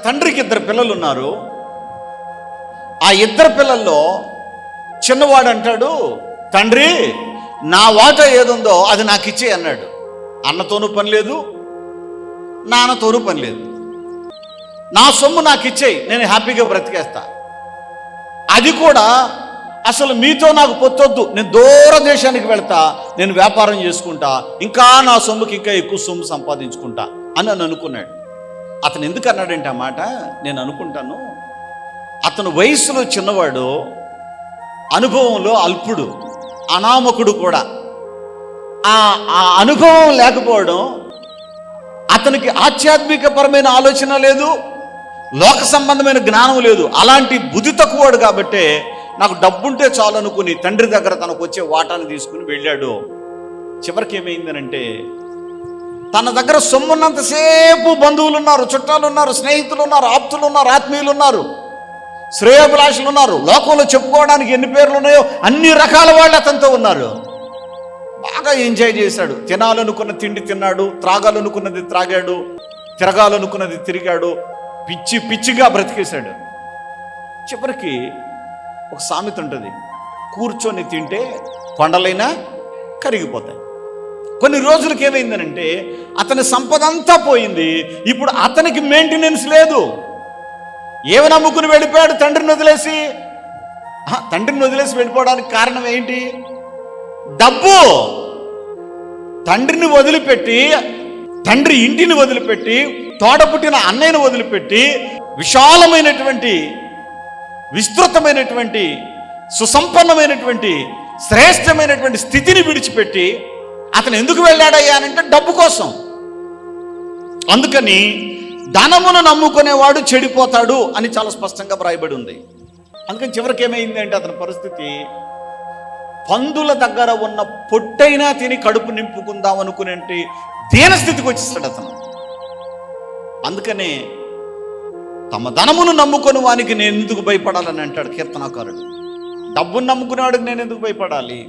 తండ్రికి 2 పిల్లలు ఉన్నారు. ఆ 2 పిల్లల్లో చిన్నవాడు అంటాడు, తండ్రి నా వాటా ఏదుందో అది నాకు ఇచ్చే అన్నాడు. అన్నతోనూ పని లేదు, నాన్నతోనూ పని లేదు. నా సొమ్ము నాకు ఇచ్చేయి, నేను హ్యాపీగా బ్రతికేస్తా. అది కూడా అసలు మీతో నాకు పొత్తొద్దు, నేను దూర దేశానికి వెళ్తా, నేను వ్యాపారం చేసుకుంటా, ఇంకా నా సొమ్ముకి ఇంకా ఎక్కువ సొమ్ము సంపాదించుకుంటా అని అనుకున్నాడు. అతను ఎందుకు అన్నాడంటే ఆ మాట నేను అనుకుంటాను, అతను వయసులో చిన్నవాడు, అనుభవంలో అల్పుడు, అనామకుడు కూడా. ఆ అనుభవం లేకపోవడం, అతనికి ఆధ్యాత్మికపరమైన ఆలోచన లేదు, లోక సంబంధమైన జ్ఞానం లేదు. అలాంటి బుద్ధి తక్కువాడు కాబట్టే నాకు డబ్బుంటే చాలు అనుకుని తండ్రి దగ్గర తనకు వచ్చే వాటాను తీసుకుని వెళ్ళాడు. చివరికి ఏమైందనంటే, తన దగ్గర సొమ్మున్నంతసేపు బంధువులు ఉన్నారు, చుట్టాలు ఉన్నారు, స్నేహితులు ఉన్నారు, ఆప్తులు ఉన్నారు, ఆత్మీయులు ఉన్నారు, శ్రేయోభిలాషులు ఉన్నారు, లోకంలో చెప్పుకోవడానికి ఎన్ని పేర్లు ఉన్నాయో అన్ని రకాల వాళ్ళు అతనితో ఉన్నారు. బాగా ఎంజాయ్ చేశాడు. తినాలనుకున్న తిండి తిన్నాడు, త్రాగాలనుకున్నది త్రాగాడు, తిరగాలనుకున్నది తిరిగాడు, పిచ్చి పిచ్చిగా బ్రతికేశాడు. చివరికి ఒక సామెత ఉంటుంది, కూర్చొని తింటే కొండలైనా కరిగిపోతాయి. కొన్ని రోజులకి ఏమైందనంటే అతని సంపద అంతా పోయింది. ఇప్పుడు అతనికి మెయింటెనెన్స్ లేదు. ఏమి నమ్ముకుని వెళ్ళిపోయాడు తండ్రిని వదిలేసి? తండ్రిని వదిలేసి వెళ్ళిపోవడానికి కారణం ఏంటి? డబ్బు. తండ్రిని వదిలిపెట్టి, తండ్రి ఇంటిని వదిలిపెట్టి, తోడపుట్టిన అన్నయ్యను వదిలిపెట్టి, విశాలమైనటువంటి, విస్తృతమైనటువంటి, సుసంపన్నమైనటువంటి, శ్రేష్టమైనటువంటి స్థితిని విడిచిపెట్టి అతను ఎందుకు వెళ్ళాడయ్యా అంటే డబ్బు కోసం. అందుకని ధనమును నమ్ముకునేవాడు చెడిపోతాడు అని చాలా స్పష్టంగా వ్రాయబడి ఉంది. అందుకని చివరికి ఏమైంది అంటే అతని పరిస్థితి, పందుల దగ్గర ఉన్న పొట్టైనా తిని కడుపు నింపుకుందాం అనుకునే దీనస్థితికి వచ్చేస్తాడు అతను. అందుకనే తమ ధనమును నమ్ముకొని వానికి నేను ఎందుకు భయపడాలని అంటాడు కీర్తనాకారుడు. డబ్బును నమ్ముకునేవాడికి నేను ఎందుకు భయపడాలి?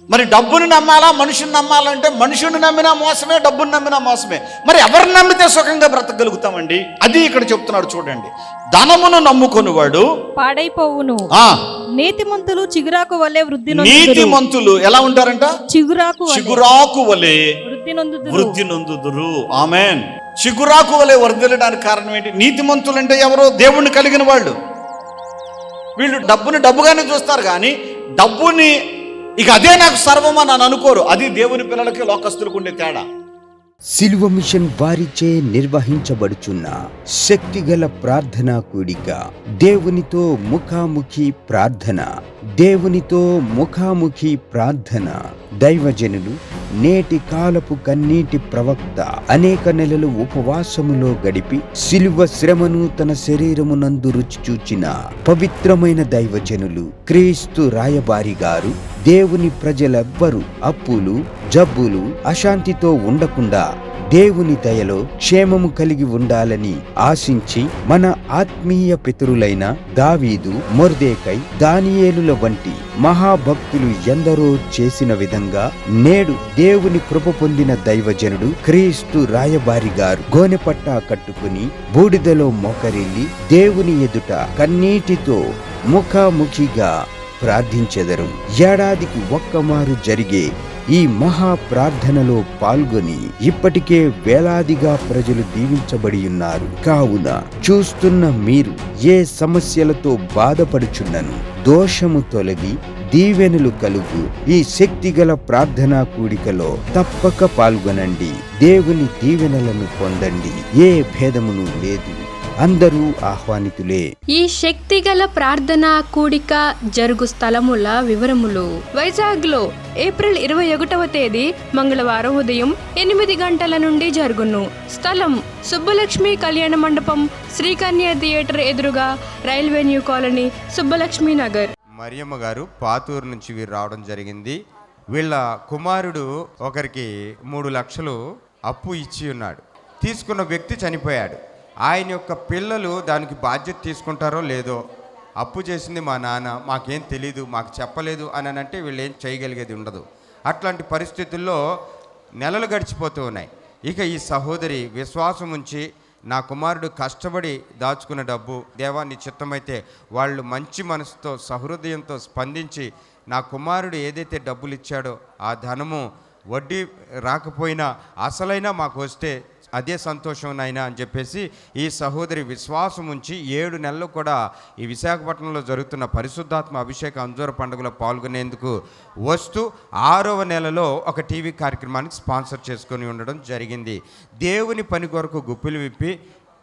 మరి డబ్బుని నమ్మాలా, మనుషుని నమ్మాలంటే మనుషుని నమ్మినా మోసమే, డబ్బుని నమ్మినా మోసమే. మరి ఎవరిని నమ్మితే సుఖంగా బ్రతకగలుగుతామండి? అది ఇక్కడ చెప్తున్నాడు చూడండి. ధనమును నమ్ముకొనివాడు పాడైపోవును, నీతిమంతులు చిగురాకు వలె వృద్ధి. నీతిమంతులు ఎలా ఉంటారంట? చిగురాకు వలె వృద్ధి నొందుదురు. ఆమేన్. చిగురాకు వలె వర్ధిల్లడానికి కారణం ఏంటి? నీతిమంతులు అంటే ఎవరు? దేవుణ్ణి కలిగిన వాళ్ళు. వీళ్ళు డబ్బుని డబ్బుగానే చూస్తారు, కానీ డబ్బుని ఇక అదే నాకు సర్వమని అని అనుకోరు. అది దేవుని పిల్లలకి లోకస్తులకు ఉండే తేడా. సిలువ మిషన్ వారిచే నిర్వహించబడుచున్న శక్తిగల ప్రార్థనా కూడిక, దేవునితో ముఖాముఖి ప్రార్థన. దేవునితో ముఖాముఖి ప్రార్థన. దైవజనులు, నేటి కాలపు కన్నీటి ప్రవక్త అనేక నెలలు ఉపవాసములో గడిపి సిలువ శ్రమను తన శరీరమునందు రుచి చూచిన పవిత్రమైన దైవజనులు క్రీస్తు రాయబారి గారు దేవుని ప్రజలెవ్వరూ అప్పులు, జబ్బులు, అశాంతితో ఉండకుండా దేవుని దయలో క్షేమము కలిగి ఉండాలని ఆశించి మన ఆత్మీయ పితరులైన దావీదు, మొర్దెకై, దానియేలుల వంటి మహాభక్తులు ఎందరో చేసిన విధంగా నేడు దేవుని కృప పొందిన దైవజనుడు క్రీస్తు రాయబారి గారు గోనెపట్టా కట్టుకుని బూడిదలో మోకరిల్లి దేవుని ఎదుట కన్నీటితో ముఖాముఖిగా ప్రార్థించెదరు. ఏడాదికి ఒక్కమారు జరిగే ఈ మహా ప్రార్థనలో పాల్గొని ఇప్పటికే వేలాదిగా ప్రజలు దీవించబడి ఉన్నారు. కావున చూస్తున్న మీరు ఏ సమస్యలతో బాధపడుచున్నను దోషము తొలగి దీవెనలు కలుగు ఈ శక్తిగల ప్రార్థనా కూడికలో తప్పక పాల్గొనండి. దేవుని దీవెనలను పొందండి. ఏ భేదమును లేదు, అందరూ ఆహ్వానితులే. ఈ శక్తిగల ప్రార్థనా కూడిక జరుగు స్థలముల వివరములు: వైజాగ్ లో ఏప్రిల్ 21వ తేదీ మంగళవారం ఉదయం 8 గంటల నుండి జరుగును. స్థలం సుబ్బలక్ష్మి కళ్యాణ మండపం, శ్రీకన్య థియేటర్ ఎదురుగా, railway new colony, Subbalakshmi Nagar. Mariyamma garu Paturu నుంచి వీరు రావడం జరిగింది. వీళ్ళ కుమారుడు ఒకరికి 3 లక్షలు అప్పు ఇచ్చి ఉన్నాడు. తీసుకున్న వ్యక్తి చనిపోయాడు. ఆయన యొక్క పిల్లలు దానికి బాధ్యత తీసుకుంటారో లేదో, అప్పు చేసింది మా నాన్న, మాకేం తెలీదు, మాకు చెప్పలేదు అని అంటే వీళ్ళు ఏం చేయగలిగేది ఉండదు. అట్లాంటి పరిస్థితుల్లో నెలలు గడిచిపోతూ ఉన్నాయి. ఇక ఈ సహోదరి విశ్వాసం ఉంచి నా కుమారుడు కష్టపడి దాచుకున్న డబ్బు, దేవా నీ చిత్తమైతే వాళ్ళు మంచి మనసుతో సహృదయంతో స్పందించి నా కుమారుడు ఏదైతే డబ్బులు ఇచ్చాడో ఆ ధనము వడ్డీ రాకపోయినా అసలైనా మాకు వస్తే అదే సంతోషం నాయనా అని చెప్పేసి ఈ సహోదరి విశ్వాసం ఉంచి 7 నెలలు కూడా ఈ విశాఖపట్నంలో జరుగుతున్న పరిశుద్ధాత్మ అభిషేక అంజూర పండుగలో పాల్గొనేందుకు వస్తూ 6వ నెలలో ఒక టీవీ కార్యక్రమానికి స్పాన్సర్ చేసుకొని ఉండడం జరిగింది. దేవుని పని కొరకు గుప్పిలు విప్పి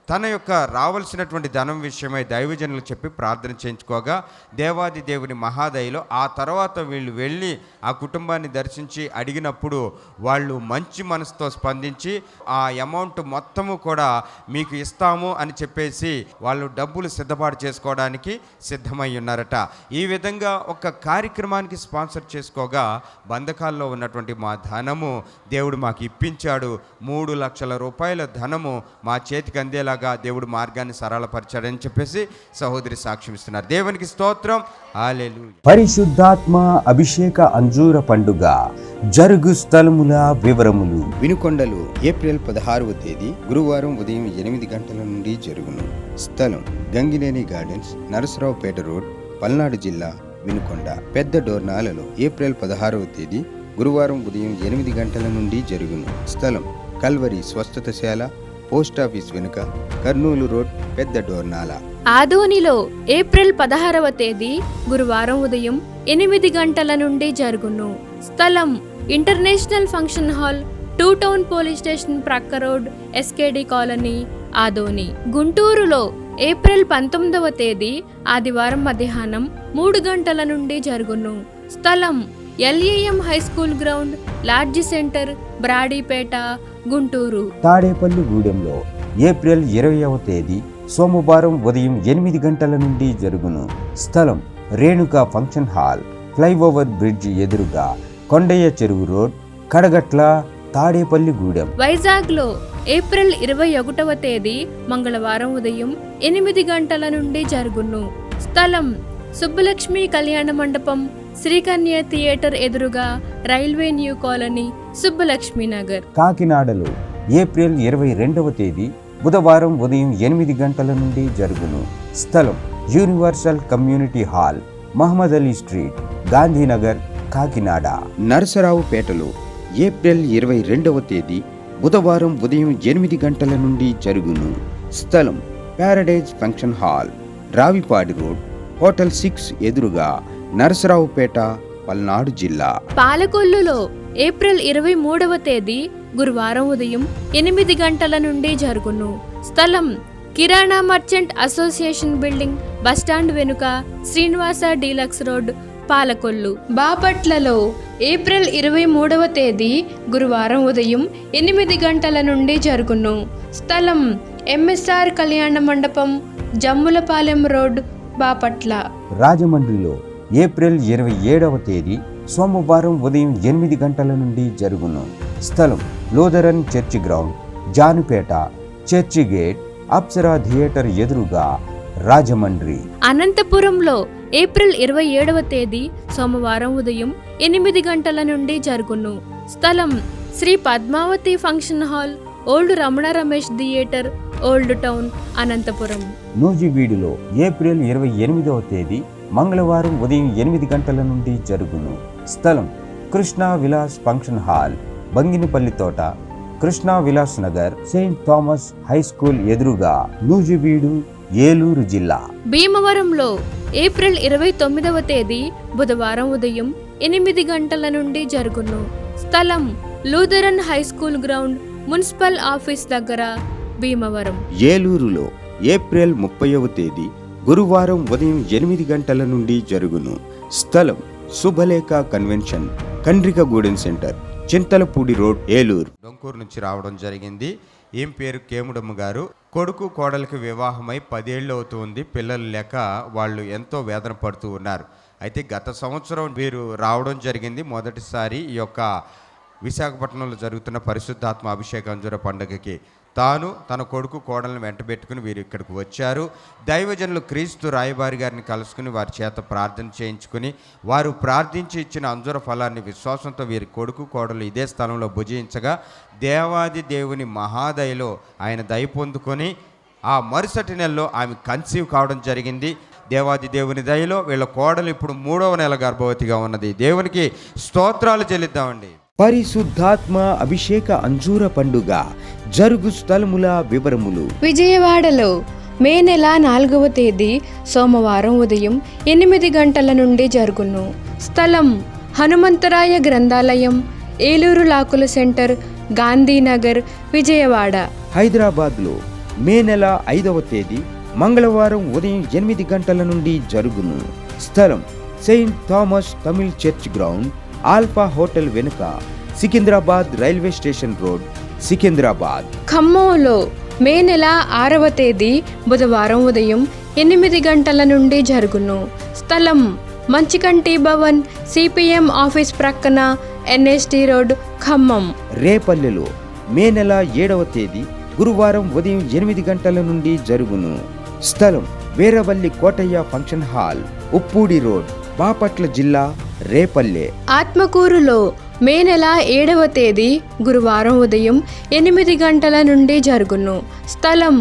తన యొక్క రావాల్సినటువంటి ధనం విషయమై దైవజనులు చెప్పి ప్రార్థన చేయించుకోగా దేవాది దేవుని మహాదయలో ఆ తర్వాత వీళ్ళు వెళ్ళి ఆ కుటుంబాన్ని దర్శించి అడిగినప్పుడు వాళ్ళు మంచి మనసుతో స్పందించి ఆ అమౌంట్ మొత్తము కూడా మీకు ఇస్తాము అని చెప్పేసి వాళ్ళు డబ్బులు సిద్ధపాటు చేసుకోవడానికి సిద్ధమై ఉన్నారట. ఈ విధంగా ఒక కార్యక్రమానికి స్పాన్సర్ చేసుకోగా బంధకాల్లో ఉన్నటువంటి మా ధనము దేవుడు మాకు ఇప్పించాడు. 3 లక్షల రూపాయల ధనము మా చేతికి అందేలా దేవుడు మార్గాన్ని సరళపరిచాడని చెప్పేసి సహోదరి సాక్ష్యం ఇస్తున్నారు. దేవునికి స్తోత్రం. హల్లెలూయా. పరిశుద్ధాత్మ అభిషేక అంజూర పండుగ జరుగు స్థలముల వివరములు. వినుకొండలో ఏప్రిల్ 16వ తేదీ గురువారం ఉదయం 8 గంటల నుండి జరుగును. స్థలం గంగినేని గార్డెన్స్, నరసరావుపేట రోడ్, పల్నాడు జిల్లా, వినుకొండ. పెద్ద డోర్నాలలో ఏప్రిల్ 16వ తేదీ గురువారం ఉదయం 8 గంటల నుండి జరుగును. స్థలం కల్వరి స్వస్థతశాల, పోస్టాఫీస్ వెనుక, కర్నూలు రోడ్, పెద్ద డోర్నాల. ఆదోనిలో ఏప్రిల్ 16వ తేదీ గురువారం ఉదయం 8 గంటల నుండి జరుగును. స్థలం international function hall, 2 town police station ప్రక్క రోడ్, ఎస్కేడి కాలనీ, ఆదోని. గుంటూరులో ఏప్రిల్ 19వ తేదీ ఆదివారం మధ్యాహ్నం 3 గంటల నుండి జరుగును. స్థలం LAM high school ground, lodge centre, Brodipet, Guntur. తాడేపల్లి గూడెంలో ఏప్రిల్ 20వ తేదీ సోమవారం ఉదయం 8 గంటల నుండి జరుగును. స్థలం Renuka function hall, flyover bridge ఎదురుగా, కొండయ్య చెరువు రోడ్, కడగట్ల, తాడేపల్లి గూడెం. వైజాగ్లో ఏప్రిల్ 21వ తేదీ మంగళవారం ఉదయం 8 గంటల నుండి జరుగును. స్థలం సుబ్బలక్ష్మి కళ్యాణ మండపం, శ్రీకన్య థియేటర్ ఎదురుగా, railway new colony, Subbalakshmi Nagar. కాకినాడలో ఏప్రిల్ 22వ తేదీ బుధవారం ఉదయం 8 గంటల నుండి జరుగును. స్థలం universal community hall, Mohammed Ali street, Gandhinagar, Kakinada. నరసరావుపేటలో ఏప్రిల్ 22వ తేదీ బుధవారం ఉదయం 8 గంటల నుండి జరుగును. స్థలం paradise function hall, Ravipadu road, hotel 6 ఎదురుగా, నరసరావుపేట, పల్నాడు జిల్లా. పాలకొల్లులో ఏప్రిల్ 23వ తేదీ గురువారం ఉదయం 8 గంటల నుండి జరుగును. స్థలం కిరాణా మర్చెంట్ అసోసియేషన్ బిల్డింగ్, బస్టాండ్ వెనుక, శ్రీనివాస డీలక్స్ రోడ్, పాలకొల్లు. బాపట్లలో ఏప్రిల్ 23వ తేదీ గురువారం ఉదయం 8 గంటల నుండి జరుగును. స్థలం MSR కళ్యాణ మండపం, జమ్ములపాలెం రోడ్, బాపట్ల. రాజమండ్రిలో ఏప్రిల్ 27వ తేదీ సోమవారం ఉదయం 8 గంటల నుండి జరుగును. స్థలం Lutheran church ground, Janupeta, church gate, Apsara theatre ఎదురుగా, రాజమండ్రి. అనంతపురంలో ఏప్రిల్ 27వ తేదీ సోమవారం ఉదయం 8 గంటల నుండి జరుగును. స్థలం Sri Padmavathi function hall, old Ramana Ramesh theatre, old town, Anantapuram. నూజివీడులో ఏప్రిల్ 28వ తేదీ మంగళవారం ఉదయం 8 గంటల నుండి జరుగును. స్థలం కృష్ణా విలాస్ ఫంక్షన్ హాల్, బంగినపల్లి తోట, Krishna Vilas Nagar, Saint Thomas high school ఎదురుగా, నూజివీడు, ఏలూరు జిల్లా. భీమవరంలో ఏప్రిల్ 29వ తేదీ బుధవారం ఉదయం 8 గంటల నుండి జరుగును. స్థలం Lutheran high school ground, municipal office దగ్గర, భీమవరం. ఏలూరులో ఏప్రిల్ 30వ తేదీ గురువారం ఉదయం 8 గంటల నుండి జరుగును. స్థలం Subhalekha convention, Kandrikagudem centre, Chintalapudi road, Eluru. Donkuru నుంచి రావడం జరిగింది. ఏం పేరు కేముడమ్మ గారు. కొడుకు కోడలికి వివాహమై 10 ఏళ్ళు అవుతుంది. పిల్లలు లేక వాళ్ళు ఎంతో వేదన పడుతూ ఉన్నారు. అయితే గత సంవత్సరం వీరు రావడం జరిగింది. మొదటిసారి ఈ యొక్క విశాఖపట్నంలో జరుగుతున్న పరిశుద్ధాత్మ అభిషేక అంజూర పండుగకి తాను తన కొడుకు కోడలను వెంటబెట్టుకుని వీరు ఇక్కడికి వచ్చారు. దైవజనులు క్రీస్తు రాయబారి గారిని కలుసుకుని వారి చేత ప్రార్థన చేయించుకుని వారు ప్రార్థించి ఇచ్చిన అంజూర ఫలాన్ని విశ్వాసంతో వీరి కొడుకు కోడలు ఇదే స్థలంలో భుజించగా దేవాది దేవుని మహాదయలో ఆయన దయ పొందుకొని ఆ మరుసటి నెలలో ఆమె కన్సీవ్ కావడం జరిగింది. దేవాది దేవుని దయలో వీళ్ళ కోడలు ఇప్పుడు 3వ నెల గర్భవతిగా ఉన్నది. దేవునికి స్తోత్రాలు చెల్లిద్దామండి. పరిశుద్ధాత్మ అభిషేక అంజూర పండుగ జరుగు స్థలముల వివరములు. విజయవాడలో మే నెల 4వ తేదీ సోమవారం ఉదయం 8 గంటల నుండి జరుగును. స్థలం హనుమంతరాయ గ్రంథాలయం, ఏలూరు లాకుల సెంటర్, గాంధీనగర్, విజయవాడ. హైదరాబాద్లో మే నెల 5వ తేదీ మంగళవారం ఉదయం 8 గంటల నుండి జరుగును. స్థలం Saint Thomas Tamil church ground, Alpha hotel వెనుక, Secunderabad railway station road, Secunderabad. ఖమ్మంలో మే నెల 6వ తేదీ బుధవారం ఉదయం 8 గంటల నుండి జరుగును. స్థలం మంచికంటి భవన్, సిపిఎం ఆఫీస్ ప్రక్కన, ఎన్ఎస్టి రోడ్, ఖమ్మం. రేపల్లెలో మే నెల 7వ తేదీ గురువారం ఉదయం 8 గంటల నుండి జరుగును. స్థలం Veeravalli Kotaiah function hall, Uppudi road, Bapatla జిల్లా, రేపల్లె. ఆత్మకూరులో మే నెల 7వ తేదీ గురువారం ఉదయం 8 గంటల నుండి జరుగును. స్థలం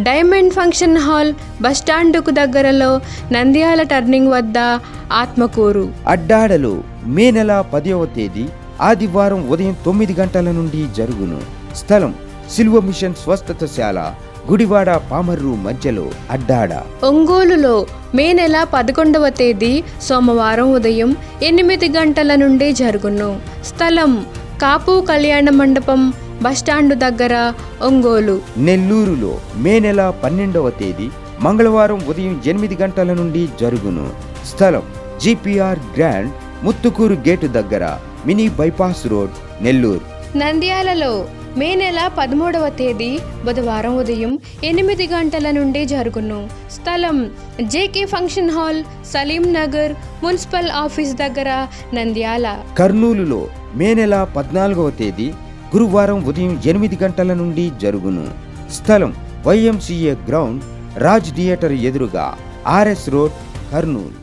డైమండ్ ఫంక్షన్ హాల్, బస్టాండుకు దగ్గరలో, నంద్యాల టర్నింగ్ వద్ద, ఆత్మకూరు. అడ్డాడలో మే నెల 10వ తేదీ ఆదివారం ఉదయం 9 గంటల నుండి జరుగును. స్థలం సిల్వ మిషన్ స్వస్థతశాల, గుడివాడ పామర్రు మధ్యలో, అడ్డాడ. ఒంగోలులో మే నెల 11వ తేదీ సోమవారం ఉదయం 8 గంటల నుండి జరుగును. స్థలం కాపు కళ్యాణ మండపం, బస్టాండు దగ్గర, ఒంగోలు. నెల్లూరులో మే నెల 12వ తేదీ మంగళవారం ఉదయం 8 గంటల నుండి జరుగును. స్థలం జిపిఆర్ గ్రాండ్, ముత్తుకూరు గేటు దగ్గర, మినీ బైపాస్ రోడ్, నెల్లూరు. నంద్యాలలో మే నెల 13వ తేదీ బుధవారం ఉదయం 8 గంటల నుండి జరుగును. స్థలం JK function hall, Saleem Nagar, municipal office దగ్గర, నంద్యాల. కర్నూలులో మే నెల 14వ తేదీ గురువారం ఉదయం 8 గంటల నుండి జరుగును. స్థలం వైఎంసిఏ గ్రౌండ్, రాజ్ థియేటర్ ఎదురుగా, ఆర్ఎస్ రోడ్, కర్నూలు.